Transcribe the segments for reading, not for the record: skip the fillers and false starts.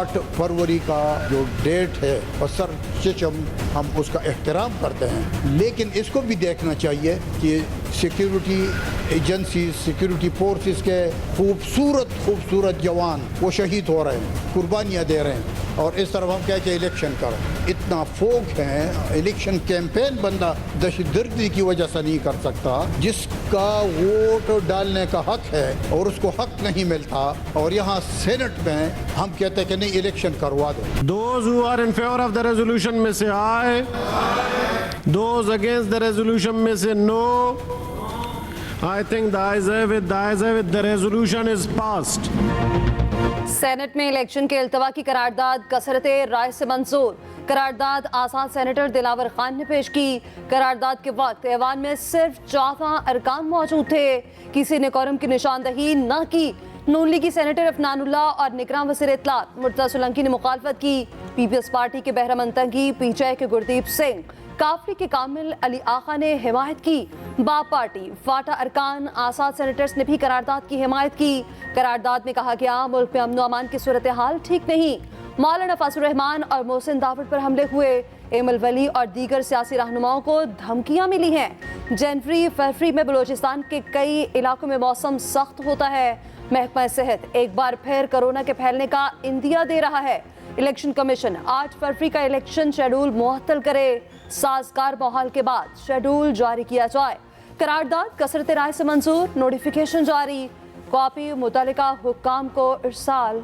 8 फरवरी का जो डेट है और सर हम उसका एहतराम करते हैं, लेकिन इसको भी देखना चाहिए कि सिक्योरिटी एजेंसी, सिक्योरिटी फोर्सेस के खूबसूरत जवान वो शहीद हो रहे हैं, कुर्बानियाँ दे रहे हैं, और इस तरफ हम कह के इलेक्शन करें। इतना फोक है, इलेक्शन कैंपेन बंदा दहशतगर्दी की वजह से नहीं कर सकता। जिसका वोट डालने का हक है और उसको हक नहीं मिलता, और यहाँ सेनेट में हम कहते हैं कि नहीं इलेक्शन करवा दो। Those who are in favor of the resolution may say aye. Those against the resolution may say no. I think the ayes have it, the resolution is passed. Senate में election के इल्तवा की करारदाद कसरते राय से मंजूर। करारदाद आजाद senator Dilawar Khan ने पेश की। करारदाद के वक्त ऐवान में सिर्फ 14 अरकान मौजूद थे। किसी ने कोरम की निशानदही न की। नून लीगी सेनेटर अफनानुल्लाह और निगरान वज़ीर इत्तलात मुर्तज़ा सोलंकी ने मुखालफत की। पीपल्स पार्टी के बहरामंद तंगी, पीटीआई के गुरदीप सिंह, काफली के कामिल अली आखा ने हिमायत की। बाप पार्टी, फाटा अरकान, आजाद सेनेटर्स ने भी करारदाद की हिमायत की। करारदाद में कहा गया मुल्क में अमन अमान की सूरत हाल ठीक नहीं। मौलाना फाजुर रहमान और मोहसिन दावड पर हमले हुए। एमल वली और दीगर सियासी रहनुमाओं को धमकियां मिली हैं। जनवरी फरवरी में बलोचिस्तान के कई इलाकों में मौसम सख्त होता है। महकमा सेहत एक बार फिर कोरोना के फैलने का इंदिया दे रहा है। इलेक्शन कमीशन 8 फरवरी का इलेक्शन शेड्यूल मुअत्तल करे। साजगार माहौल के बाद शेड्यूल जारी किया जाए। करारदाद कसरत राय से मंजूर, नोटिफिकेशन जारी। कॉपी मुतल्लिका हुक्काम को इरसाल।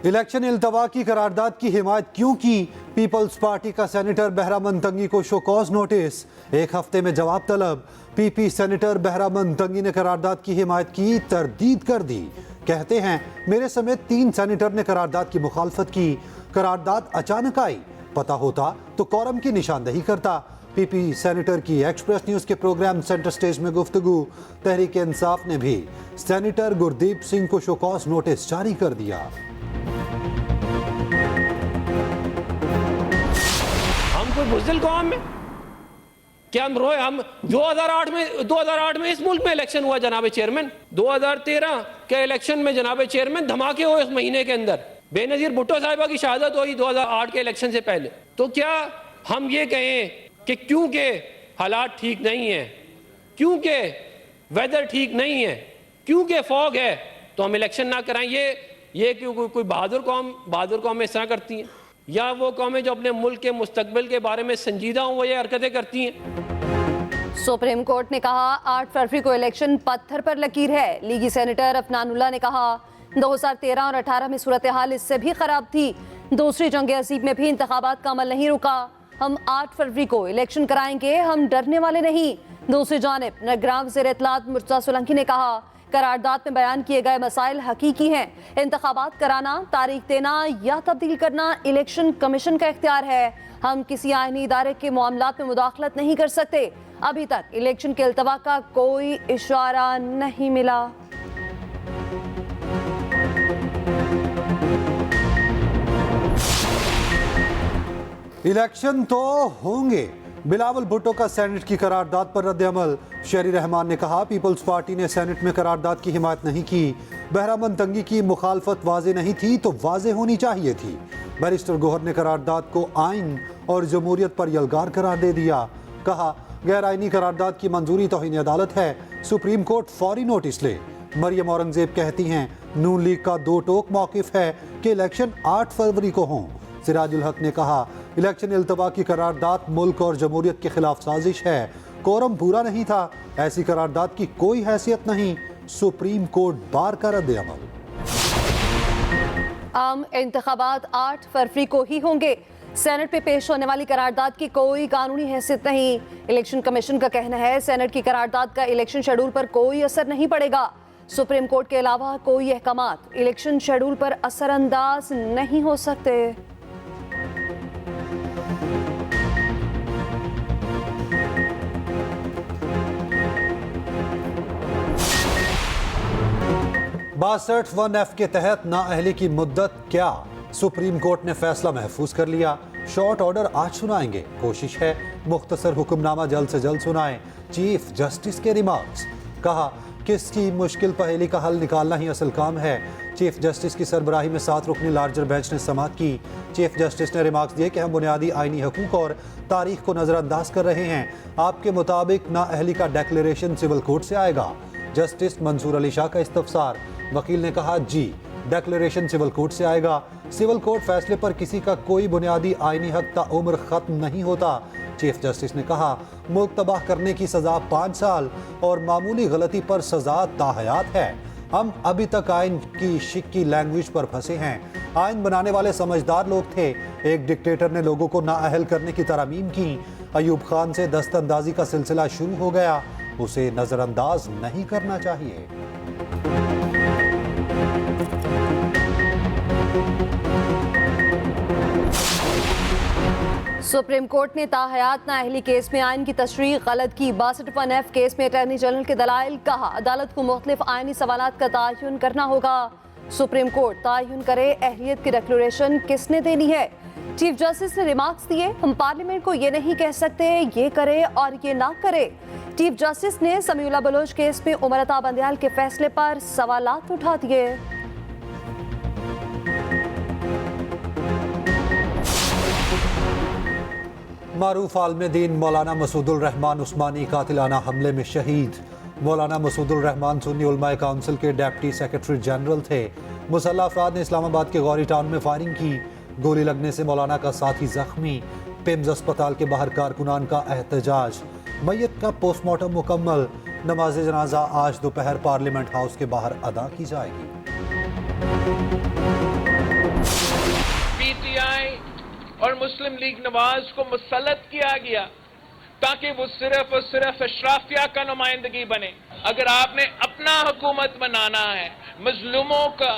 इलेक्शन इल्तवा की करारदाद की हिमायत क्यों की? पीपल्स पार्टी का सेनेटर बहरामंद तंगी को शोकॉज नोटिस, 1 हफ्ते में जवाब तलब। पीपी सेनेटर बहरामंद तंगी ने करारदाद की हिमायत की, तरदीद कर दी। कहते हैं मेरे समेत 3 सेनेटर ने करारदाद की मुखालफत की। करारदाद अचानक आई, पता होता तो कोरम की निशानदही करता। पीपी सेनेटर की एक्सप्रेस न्यूज के प्रोग्राम सेंटर स्टेज में गुफ्तगू। तहरीक इंसाफ ने भी सेनेटर गुरदीप सिंह को शोकॉज नोटिस जारी कर दिया। हम कोई बुज़दिल कौम में क्या हम रोए? हम 2008 में इस मुल्क में इलेक्शन हुआ जनाब चेयरमैन। 2013 के इलेक्शन में जनाब चेयरमैन धमाके हुए उस महीने के अंदर। बेनजीर भुट्टो साहिबा की शहादत हुई 2008 के इलेक्शन से पहले। तो क्या हम ये कहें कि क्योंकि हालात ठीक नहीं है, क्योंकि वेदर ठीक नहीं है, क्योंकि फॉग है तो हम इलेक्शन ना कराएं? ये क्यों कोई बहादुर कौम इस तरह करती हैं? या वो कौमें जो अपने मुल्क के मुस्तकबिल के बारे में संजीदा हों वो ये हरकतें करती हैं? सुप्रीम कोर्ट ने कहा 8 फरवरी को इलेक्शन पत्थर पर लकीर है। लीगी सेनेटर अफनानुल्लाह ने कहा 2013 और 18 में सूरत हाल इससे भी खराब थी। दूसरी जंग अजीब में भी इंतखाबात का अमल नहीं रुका। हम 8 फरवरी को इलेक्शन कराएंगे, हम डरने वाले नहीं। दूसरी जानिब निगरान वज़ीर इत्तलात मुर्तज़ा सोलंकी ने कहा करारदाद में बयान किए गए मसाइल हकीकी हैं। इंतखाबात कराना, तारीख देना या तब्दील करना इलेक्शन कमीशन का इख्तियार है। हम किसी आईनी इदारे के मामलात में मुदाखलत नहीं कर सकते। अभी तक इलेक्शन के इल्तवा का कोई इशारा नहीं मिला। इलेक्शन तो होंगे। बिलावल भुट्टो का सेनेट की करारदाद पर रद्द अमल। शहरी रहमान ने कहा पीपल्स पार्टी ने सेनेट में करारदाद की हिमायत नहीं की। बहरामंद तंगी की मुखालफत वाज़े नहीं थी तो वाज़े होनी चाहिए थी। बैरिस्टर गोहर ने करारदाद को आइन और जमहूरियत पर यलगार करार दे दिया। कहा गैर आइनी करारदाद की मंजूरी तौहीन अदालत है, सुप्रीम कोर्ट फौरी नोटिस ले। मरियम औरंगजेब कहती हैं नून लीग का 2 टोक मौक़िफ़ है कि इलेक्शन 8 फरवरी को हों। सिराजुल हक ने कहा इलेक्शन इल्तवा की करारदाद मुल्क और जमहूरियत के खिलाफ साजिश है। कोरम पूरा नहीं था, ऐसी करारदाद की कोई हैसियत नहीं। सुप्रीम कोर्ट बार का रद्द अमल। आम इंतखाबात 8 फरवरी को ही होंगे। सेनेट पे पेश होने वाली करारदाद की कोई कानूनी हैसियत नहीं। इलेक्शन कमीशन का कहना है सेनेट की करारदाद का इलेक्शन शेड्यूल पर कोई असर नहीं पड़ेगा। सुप्रीम कोर्ट के अलावा कोई अहकामात इलेक्शन शेड्यूल पर असरअंदाज नहीं हो सकते। बासठ 1F के तहत नाअहली की मुद्दत क्या? सुप्रीम कोर्ट ने फैसला महफूज कर लिया। शॉर्ट ऑर्डर आज सुनाएंगे। कोशिश है मुख्तसर हुक्मनामा जल्द से जल्द सुनाएं। चीफ जस्टिस के रिमार्क्स। कहा किसकी मुश्किल पहेली का हल निकालना ही असल काम है। चीफ जस्टिस की सरबराही में 7 रुकनी लार्जर बेंच ने समाअत की। चीफ जस्टिस ने रिमार्क्स दिए कि हम बुनियादी आईनी हकूक और तारीख को नज़रअंदाज कर रहे हैं। आपके मुताबिक नाअहली का डिक्लेरेशन सिविल कोर्ट से आएगा। जस्टिस मंसूर अली शाह का इस्तफसार। वकील ने कहा जी, डिक्लेरेशन सिविल कोर्ट से आएगा। सिविल कोर्ट फैसले पर किसी का कोई बुनियादी आईनी हक ताउम्र खत्म नहीं होता। चीफ जस्टिस ने कहा मुल्क तबाह करने की सजा 5 साल और मामूली गलती पर सजा ताहयात है। हम अभी तक आइन की शिक्की लैंग्वेज पर फंसे हैं। आइन बनाने वाले समझदार लोग थे। एक डिक्टेटर ने लोगों को नाअहल करने की तरमीम की। अयूब खान से दस्तंदाजी का सिलसिला शुरू हो गया, उसे नजरअंदाज नहीं करना चाहिए। सुप्रीम कोर्ट ने ताहयात नाअहली केस में आइन की तशरीह गलत की। 62(1)F केस में अटॉर्नी जनरल के दलाइल। कहा अदालत को मुख्तलिफ आइनी सवालात का तयन करना होगा। सुप्रीम कोर्ट तयन करे अहलियत की डिक्लेरेशन किसने देनी है। चीफ जस्टिस ने रिमार्क्स दिए हम पार्लियामेंट को ये नहीं कह सकते ये करे और ये ना करे। चीफ जस्टिस ने समीउल्लाह बलोच केस में उमर अता बंदयाल के फैसले पर सवालात उठा दिए। मारूफ आलम दीन मौलाना मसूदुर रहमान उस्मानी कातिलाना हमले में शहीद। मौलाना मसूदुर रहमान सुन्नी उलमाए काउंसिल के डिप्टी सेक्रेटरी जनरल थे। मुसल्लह अफराद ने इस्लामाबाद के गौरी टाउन में फायरिंग की। गोली लगने से मौलाना का साथी जख्मी। पिम्स अस्पताल के बाहर कारकुनान का एहतजाज। मैयत का पोस्टमार्टम मुकम्मल। नमाज जनाजा आज दोपहर पार्लियामेंट हाउस के बाहर अदा की जाएगी। पीटीआई और मुस्लिम लीग नवाज को मुसल्लत किया गया ताकि वो सिर्फ और सिर्फ अशराफिया का नुमाइंदगी बने। अगर आपने अपना हुकूमत बनाना है, मजलूमों का,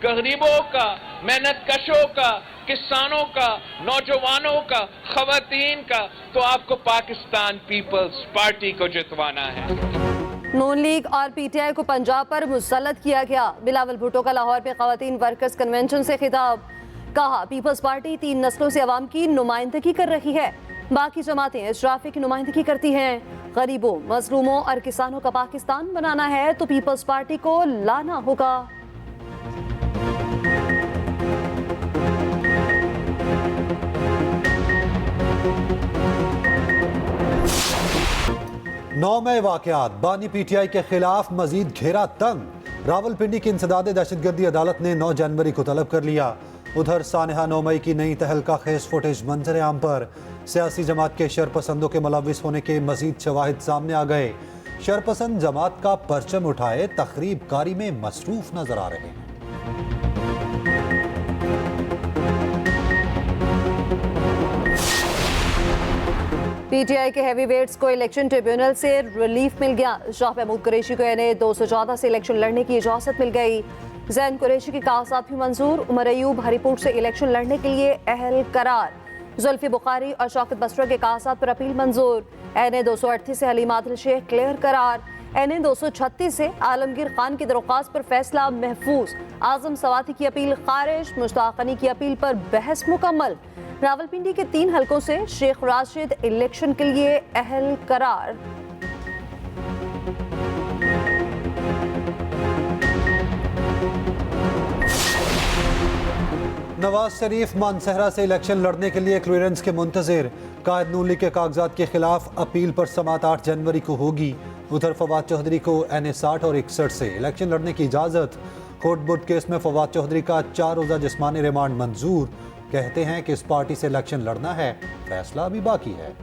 गरीबों का, मेहनत कशों का, किसानों का, नौजवानों का, खवातीन का, तो आपको पाकिस्तान पीपल्स पार्टी को जितवाना है। नून लीग और पीटीआई को पंजाब पर मुसल्लत किया गया। बिलावल भुट्टो का लाहौर में खवातीन वर्कर्स कन्वेंशन से खिताब। कहा पीपल्स पार्टी 3 नस्लों से अवाम की नुमाइंदगी कर रही है, बाकी जमातें अशराफी की नुमाइंदगी करती हैं। गरीबों, मजलूमों और किसानों का पाकिस्तान बनाना है तो पीपल्स पार्टी को लाना होगा। नौ मई वाकयात। बानी पीटीआई के खिलाफ मजीद घेरा तंग। रावलपिंडी की इंसदादे दहशतगर्दी अदालत ने 9 जनवरी को तलब कर लिया। उधर सानहा 9 मई की नई तहलका खेज फुटेज मंजर आम पर। सियासी जमात के शरपसंदों के मुलविस होने के मजीद शवाहिद सामने आ गए। शरपसंद जमात का परचम उठाए तखरीब कारी में मसरूफ नजर आ रहे हैं। पीटीआई के हैवी वेट्स को इलेक्शन ट्रिब्यूनल से रिलीफ मिल गया। शाह महमूद कुरैशी को NA 214 से इलेक्शन लड़ने की इजाजत मिल गई। जैन कुरैशी की कागजात भी मंजूर। उमर अयूब हरिपुर से इलेक्शन लड़ने के लिए अहल करार। जुल्फी बुखारी और शौकत बसरा के कागजात पर अपील मंजूर। NA 238 से हलीम आदिल शेख क्लियर करार। NA 236 से आलमगीर खान की दरख्वास्त पर फैसला महफूज। आजम सवाती की अपील खारिज। मुश्ताक अनी की अपील पर बहस मुकम्मल। रावलपिंडी के 3 हलकों से शेख राशिद इलेक्शन के लिए अहल करार। नवाज शरीफ मानसहरा से इलेक्शन लड़ने के लिए क्लियरेंस के मुंतजिर। कायद नून लीग के कागजात के खिलाफ अपील पर समाअत 8 जनवरी को होगी। उधर फवाद चौधरी को NA 60 और 61 से इलेक्शन लड़ने की इजाजत। कोटबुट केस में फवाद चौधरी का 4 रोजा जिस्मानी रिमांड मंजूर। कहते हैं कि इस पार्टी से इलेक्शन लड़ना है, फैसला अभी बाकी है।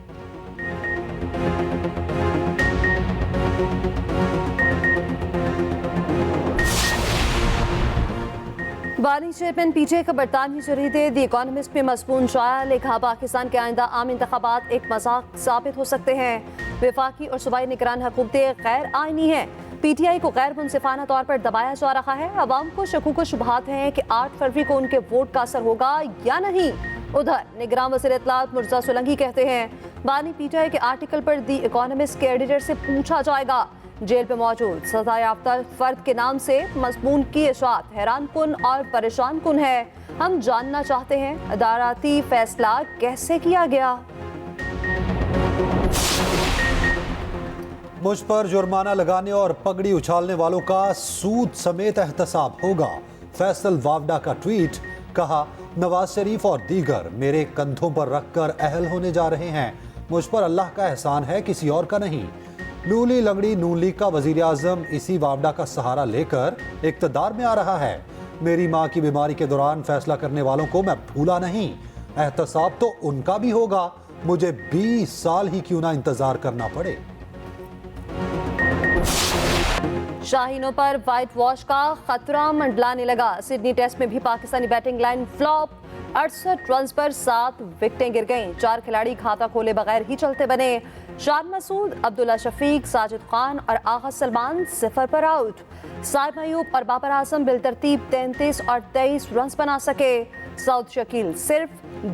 बानी चेयरमैन पीटीआई का बरतानवी जरीदे द इकोनॉमिस्ट में मजमून शाया। लिखा पाकिस्तान के आइंदा आम इंतखाबात एक मजाक साबित हो सकते हैं। वफाकी और सूबाई निगरान हुकूमतें गैर आइनी हैं। पीटीआई को गैर मुनसिफाना तौर पर दबाया जा रहा है। अवाम को शकूक शुबहात हैं कि 8 फरवरी को उनके वोट का असर होगा या नहीं। उधर निगरान वज़ीर इत्तलात मुर्तज़ा सोलंकी कहते हैं बानी पीटीआई के आर्टिकल पर द इकोनॉमिस्ट के एडिटर से पूछा जाएगा। जेल पे मौजूद सजा याफ्ता फर्द के नाम से मज़मून की इशाअत हैरान कुन और परेशान कुन है। हम जानना चाहते हैं अदालती फैसला कैसे किया गया। मुझ पर जुर्माना लगाने और पगड़ी उछालने वालों का सूद समेत एहतसाब होगा। फैसल वावडा का ट्वीट, कहा नवाज शरीफ और दीगर मेरे कंधों पर रखकर अहल होने जा रहे हैं। मुझ पर अल्लाह का एहसान है, किसी और का नहीं। लूली लंगड़ी नून लीग का वजीर आजम इसी वावडा का सहारा लेकर इक्तदार में आ रहा है। मेरी माँ की बीमारी के दौरान फैसला करने वालों को मैं भूला नहीं। एहतसाब तो उनका भी होगा, मुझे 20 साल ही क्यों ना इंतजार करना पड़े। शाहीनों पर व्हाइट वॉश का खतरा मंडलाने लगा। सिडनी टेस्ट में भी Pakistani batting line flop. 68 run पर 7 विकेटें गिर गईं। 4 खिलाड़ी खाता खोले बगैर ही चलते बने। शान मसूद, अब्दुल्ला शफीक, साजिद खान और आगा सलमान 0 पर आउट। साइम अयूब और बाबर आजम बिलतरतीब 33 और 23 रन बना सके। साउथ शकील सिर्फ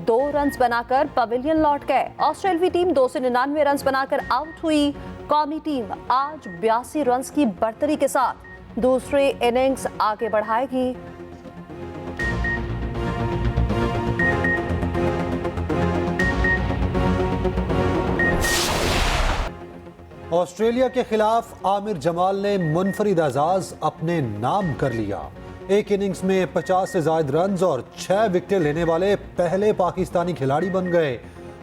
2 रन बनाकर पवेलियन लौट गए। ऑस्ट्रेलियाई टीम 299 रन बनाकर आउट हुई। कौमी टीम आज 82 रन की बढ़तरी के साथ दूसरी इनिंग्स आगे बढ़ाएगी। ऑस्ट्रेलिया के खिलाफ आमिर जमाल ने मुनफरिद एजाज अपने नाम कर लिया। एक इनिंग्स में 50 से ज्यादा रन और 6 विकेटें लेने वाले पहले पाकिस्तानी खिलाड़ी बन गए।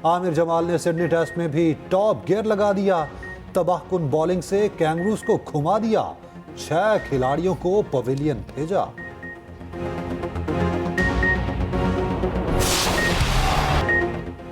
आमिर जमाल ने सिडनी टेस्ट में भी टॉप गियर लगा दिया। तबाहकुन बॉलिंग से कैंगरूज को घुमा दिया। 6 खिलाड़ियों को पवेलियन भेजा।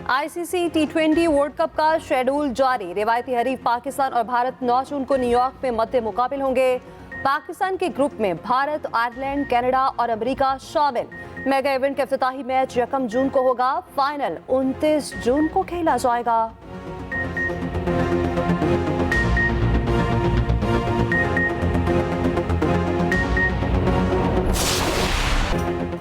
आईसीसी T20 वर्ल्ड कप का शेड्यूल जारी। रिवायती हरीफ पाकिस्तान और भारत 9 जून को न्यूयॉर्क में मद्दे मुकाबिल होंगे। पाकिस्तान के ग्रुप में भारत, आयरलैंड, कनाडा और अमेरिका शामिल। मेगा इवेंट का इफ्तिताही मैच 1 जून को होगा। फाइनल 29 जून को खेला जाएगा।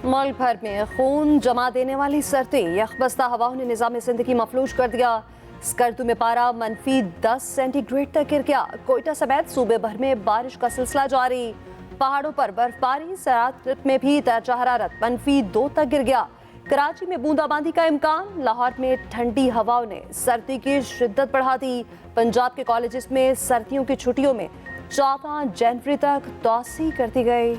मुल्क भर में खून जमा देने वाली सर्दी। यखबस्ता हवाओं ने निज़ाम ज़िंदगी मफलूज कर दिया। स्कर्दू में पारा -10 सेंटीग्रेड तक गिर गया। कोयटा समेत सूबे भर में बारिश का सिलसिला जारी। पहाड़ों पर बर्फबारी, सरात में भी दर्जा हरारत -2 तक गिर गया। कराची में बूंदाबांदी का इम्कान। लाहौर में ठंडी हवाओं ने सर्दी की शिद्दत बढ़ा दी। पंजाब के कॉलेजेस में सर्दियों की छुट्टियों में 14 जनवरी तक तोसी कर दी गई।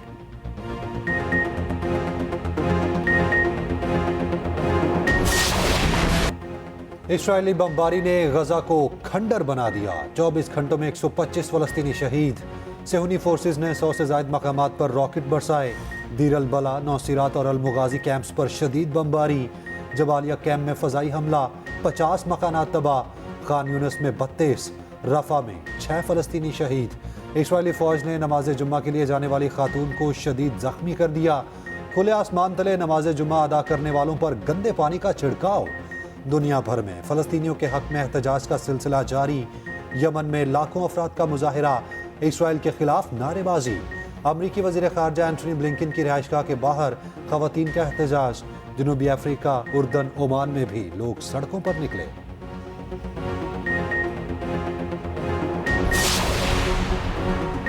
इस्राएली बमबारी ने गजा को खंडर बना दिया। 24 घंटों में 125 फलस्तीनी शहीद। सेहूनी फोर्सेज ने 100 से ज्यादा मकामात पर रॉकेट बरसाए। दीर अल बला, नौसीरात और अलमुगाजी कैंप्स पर शदीद बमबारी। जबालिया कैंप में फजाई हमला, 50 मकानात तबाह। खान यूनिस में 32, रफा में 6 फलस्तीनी शहीद। इस्राएली फौज ने नमाज जुम्मा के लिए जाने वाली खातून को शदीद जख्मी कर दिया। खुले आसमान तले नमाज जुम्मा अदा करने वालों पर गंदे पानी का छिड़काव। दुनिया भर में फलस्तीनियों के हक में एहतजाज का सिलसिला जारी। यमन में लाखों अफराद का मुजाहिरा। इसराइल के खिलाफ नारेबाजी। अमरीकी वज़ीर ख़ारजा एंटनी ब्लिंकन की रिहाइशगाह के बाहर ख़वातीन का एहतजाज। जनूबी अफ्रीका, उर्दन, ओमान में भी लोग सड़कों पर निकले।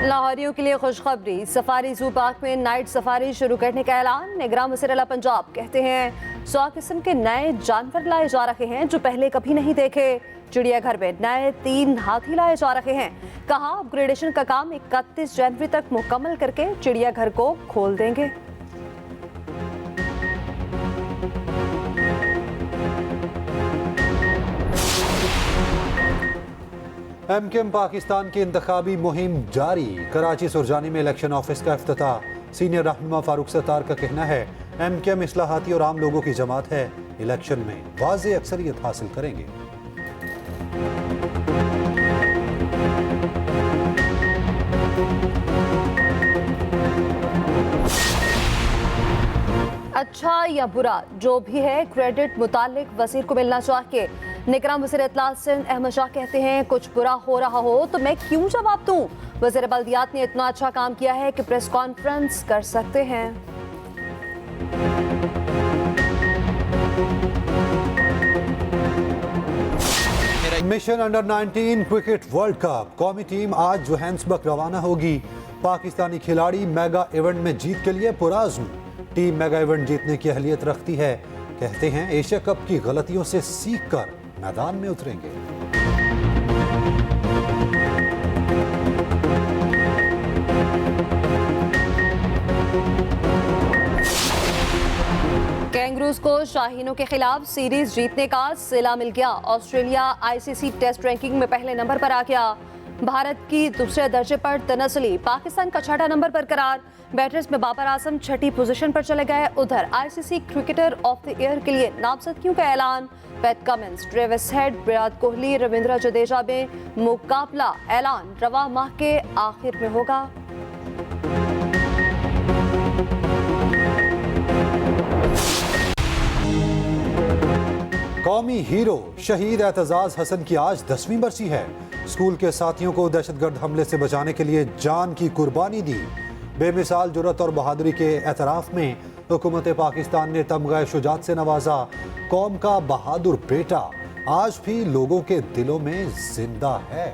लाहौरियों के लिए खुशखबरी। सफारी जू पार्क में नाइट सफारी शुरू करने का ऐलान। निगरान वज़ीर आला पंजाब कहते हैं 100 किस्म के नए जानवर लाए जा रहे हैं जो पहले कभी नहीं देखे। चिड़ियाघर में नए 3 हाथी लाए जा रहे हैं। कहा अपग्रेडेशन का काम 31 जनवरी तक मुकम्मल करके चिड़ियाघर को खोल देंगे। एमकेएम पाकिस्तान की इंतखाबी मुहिम जारी। कराची सुरजानी में इलेक्शन ऑफिस का इफ्तिताह। सीनियर रहनुमा फारूक सत्तार का कहना है एमकेएम इस्लाहाती और आम लोगों की जमात है। इलेक्शन में वाज़ेह अक्सरियत हासिल करेंगे। अच्छा या बुरा जो भी है क्रेडिट मुतालिक वजीर को मिलना चाहिए। निगरान वज़ीर इत्तलात सिंध अहमद शाह कहते हैं कुछ बुरा हो रहा हो तो मैं क्यों जवाब दूं। वज़ीर बल्दियात ने इतना अच्छा काम किया है कि प्रेस कॉन्फ्रेंस कर सकते हैं। Mission under 19 cricket world cup कौमी टीम आज जोहान्सबर्ग रवाना होगी। पाकिस्तानी खिलाड़ी मेगा इवेंट में जीत के लिए पुरअज़्म। टीम मेगा इवेंट जीतने की अहलियत रखती है। कहते हैं एशिया कप की गलतियों से सीख कर मैदान में उतरेंगे। कैंगरूज को शाहीनों के खिलाफ सीरीज जीतने का सिला मिल गया। ऑस्ट्रेलिया आईसीसी टेस्ट रैंकिंग में पहले नंबर पर आ गया। भारत की दूसरे दर्जे पर तनस्ली, पाकिस्तान का छठा नंबर बरकरार। बैटर्स में बाबर आजम छठी पोजीशन पर चले गए। उधर ICC cricketer of the year के लिए नामजदगियों का ऐलान। PAT Cummins, Travis head, Virat Kohli, Ravindra Jadeja में मुकाबला ऐलान रवा माह के आखिर में होगा। कौमी हीरो शहीद एतजाज हसन की आज 10वीं बरसी है। स्कूल के साथियों को दहशतगर्द हमले से बचाने के लिए जान की कुर्बानी दी। बेमिसाल जुर्रत और बहादुरी के एतराफ में हुकूमत पाकिस्तान ने तमगा शुजात से नवाजा। कौम का बहादुर बेटा आज भी लोगों के दिलों में जिंदा है।